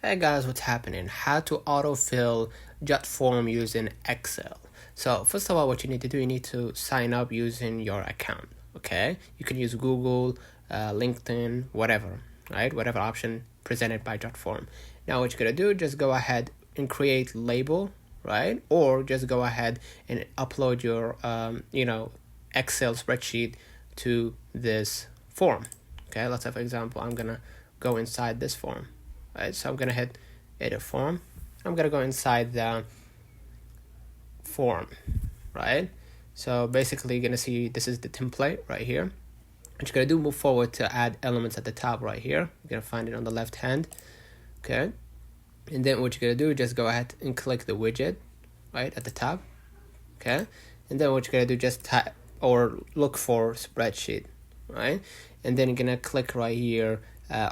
Hey guys, what's happening? How to autofill Jotform using Excel. So first of all, what you need to do, you need to sign up using your account. Okay, you can use Google, LinkedIn, whatever, right? Whatever option presented by Jotform. Now what you're gonna do, just go ahead and create label, right? Or just go ahead and upload your Excel spreadsheet to this form. Okay, let's say for example, I'm gonna go inside this form. Right, so I'm gonna hit edit form. I'm gonna go inside the form, right? So basically, you're gonna see this is the template right here. What you're gonna do, move forward to add elements at the top right here. You're gonna find it on the left hand, okay? And then what you're gonna do, just go ahead and click the widget right at the top, okay? And then what you're gonna do, just type or look for spreadsheet, right? And then you're gonna click right here.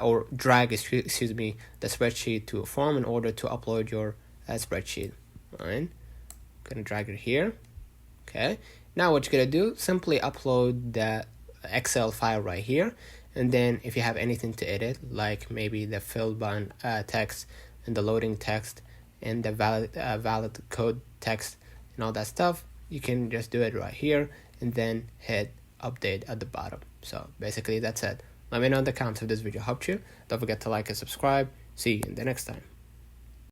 Or drag, the spreadsheet to a form in order to upload your spreadsheet. Right? Gonna drag it here. Okay. Now what you're gonna do, simply upload the Excel file right here, and then if you have anything to edit, like maybe the fill button text and the loading text and the valid code text and all that stuff, you can just do it right here and then hit update at the bottom. So basically that's it. Let me know in the comments if this video helped you. Don't forget to like and subscribe. See you in the next time.